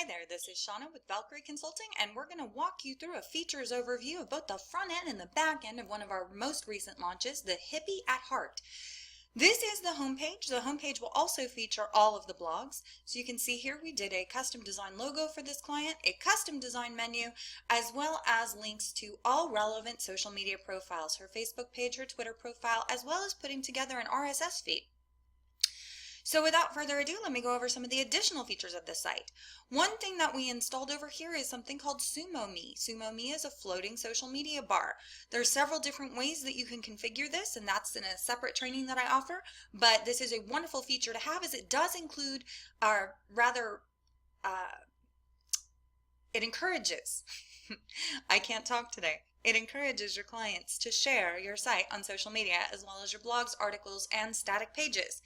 Hi there, this is Shauna with Valkeryie Consulting, and we're going to walk you through a features overview of both the front end and the back end of one of our most recent launches, the Hippie at Heart. This is the homepage. The homepage will also feature all of the blogs. So you can see here we did a custom design logo for this client, a custom design menu, as well as links to all relevant social media profiles, her Facebook page, her Twitter profile, as well as putting together an RSS feed. So without further ado, let me go over some of the additional features of this site. One thing that we installed over here is something called SumoMe. SumoMe is a floating social media bar. There are several different ways that you can configure this, and that's in a separate training that I offer, but this is a wonderful feature to have as it does include it encourages, I can't talk today. It encourages your clients to share your site on social media as well as your blogs, articles, and static pages.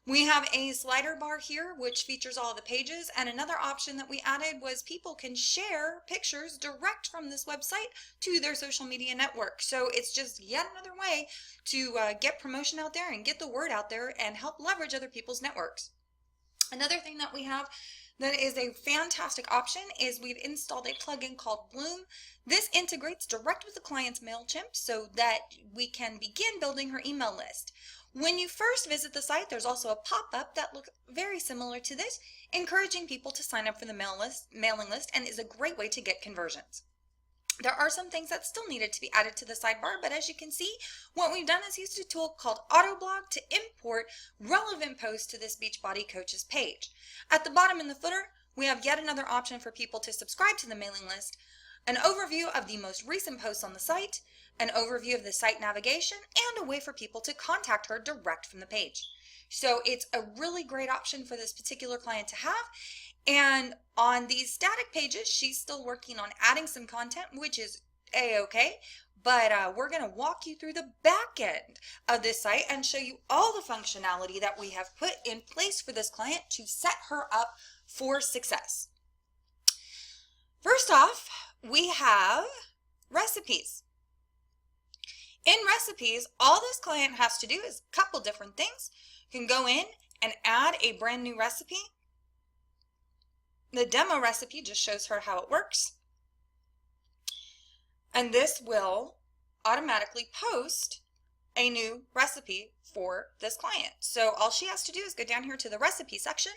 We have a slider bar here which features all the pages, and another option that we added was people can share pictures direct from this website to their social media network. So it's just yet another way to get promotion out there and get the word out there and help leverage other people's networks. Another thing that we have that is a fantastic option is we've installed a plugin called Bloom. This integrates direct with the client's MailChimp so that we can begin building her email list. When you first visit the site, there's also a pop-up that looks very similar to this, encouraging people to sign up for the mailing list, and is a great way to get conversions. There are some things that still needed to be added to the sidebar, but as you can see, what we've done is used a tool called Autoblog to import relevant posts to this Beachbody Coaches page. At the bottom in the footer, we have yet another option for people to subscribe to the mailing list, an overview of the most recent posts on the site, an overview of the site navigation, and a way for people to contact her direct from the page. So it's a really great option for this particular client to have. And on these static pages, she's still working on adding some content, which is a-okay. But we're going to walk you through the back end of this site and show you all the functionality that we have put in place for this client to set her up for success. First off, we have recipes. In recipes, all this client has to do is a couple different things. You can go in and add a brand new recipe. The demo recipe just shows her how it works. And this will automatically post a new recipe for this client. So all she has to do is go down here to the recipe section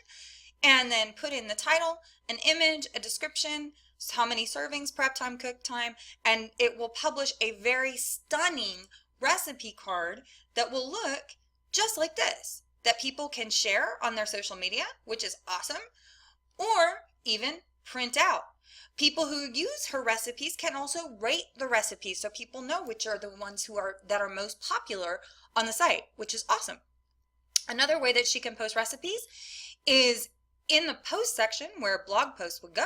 and then put in the title, an image, a description, how many servings, prep time, cook time, and it will publish a very stunning recipe card that will look just like this, that people can share on their social media, which is awesome, or even print out. People who use her recipes can also rate the recipes so people know which are the ones that are most popular on the site, which is awesome. Another way that she can post recipes is in the post section where blog posts would go.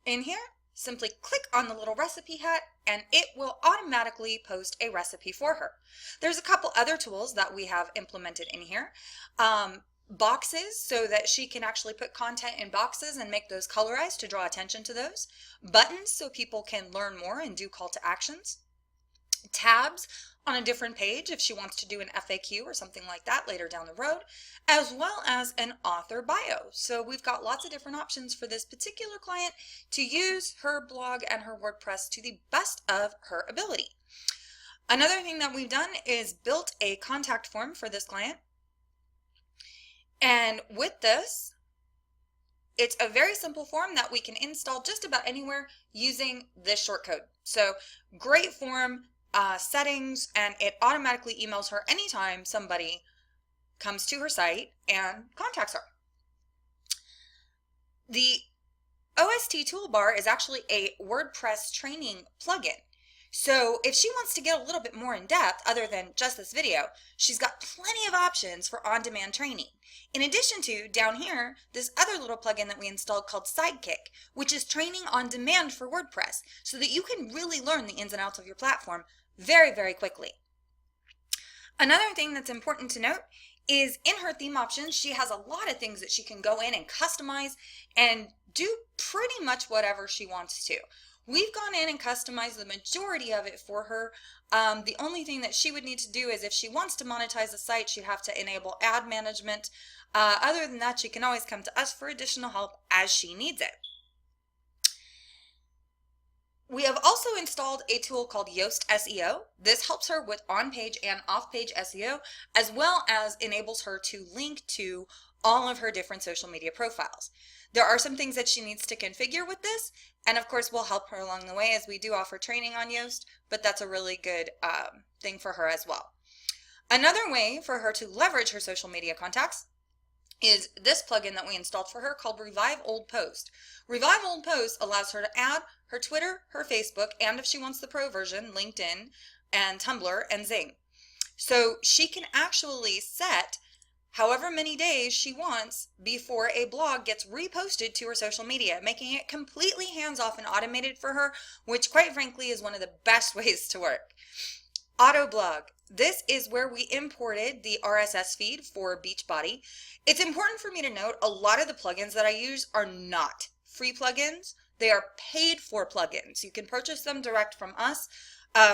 In here, simply click on the little recipe hat and it will automatically post a recipe for her. There's a couple other tools that we have implemented in here. Boxes so that she can actually put content in boxes and make those colorized to draw attention to those. Buttons so people can learn more and do call to actions. Tabs on a different page if she wants to do an FAQ or something like that later down the road, as well as an author bio. So we've got lots of different options for this particular client to use her blog and her WordPress to the best of her ability. Another thing that we've done is built a contact form for this client. And with this, it's a very simple form that we can install just about anywhere using this shortcode. So great form, settings, and it automatically emails her anytime somebody comes to her site and contacts her. The OST toolbar is actually a WordPress training plugin. So if she wants to get a little bit more in depth other than just this video, she's got plenty of options for on-demand training. In addition to, down here, this other little plugin that we installed called Sidekick, which is training on demand for WordPress so that you can really learn the ins and outs of your platform very, very quickly. Another thing that's important to note is in her theme options, she has a lot of things that she can go in and customize and do pretty much whatever she wants to. We've gone in and customized the majority of it for her. The only thing that she would need to do is if she wants to monetize the site, she'd have to enable ad management. Other than that, she can always come to us for additional help as she needs it. We have also installed a tool called Yoast SEO. This helps her with on-page and off-page SEO, as well as enables her to link to all of her different social media profiles. There are some things that she needs to configure with this, and of course we'll help her along the way as we do offer training on Yoast, but that's a really good thing for her as well. Another way for her to leverage her social media contacts is this plugin that we installed for her called Revive Old Post. Revive Old Post allows her to add her Twitter, her Facebook, and if she wants the pro version, LinkedIn and Tumblr and Zing. So she can actually set however many days she wants before a blog gets reposted to her social media, making it completely hands-off and automated for her, which quite frankly is one of the best ways to work. Autoblog. This is where we imported the RSS feed for Beachbody. It's important for me to note a lot of the plugins that I use are not free plugins. They are paid for plugins. You can purchase them direct from us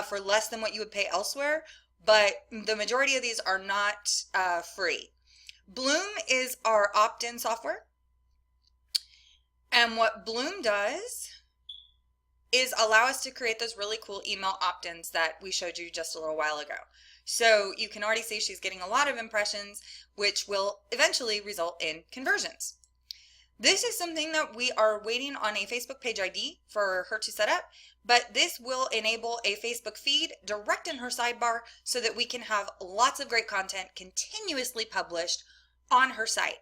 for less than what you would pay elsewhere, but the majority of these are not free. Bloom is our opt-in software. And what Bloom does is allow us to create those really cool email opt-ins that we showed you just a little while ago. So you can already see she's getting a lot of impressions, which will eventually result in conversions. This is something that we are waiting on a Facebook page ID for her to set up, but this will enable a Facebook feed direct in her sidebar so that we can have lots of great content continuously published on her site.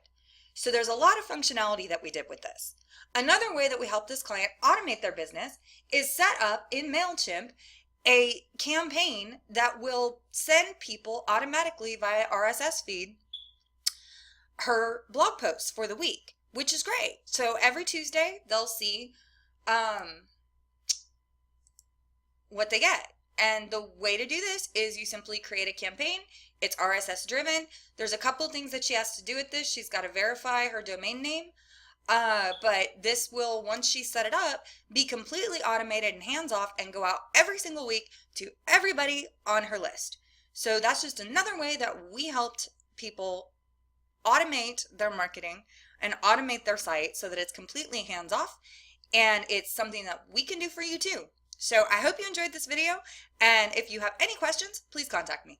So there's a lot of functionality that we did with this. Another way that we help this client automate their business is set up in MailChimp a campaign that will send people automatically via RSS feed her blog posts for the week, which is great. So every Tuesday they'll see what they get. And the way to do this is you simply create a campaign. It's RSS driven. There's a couple things that she has to do with this. She's got to verify her domain name. But this will, once she set it up, be completely automated and hands-off and go out every single week to everybody on her list. So that's just another way that we helped people automate their marketing and automate their site so that it's completely hands-off, and it's something that we can do for you too. So I hope you enjoyed this video, and if you have any questions, please contact me.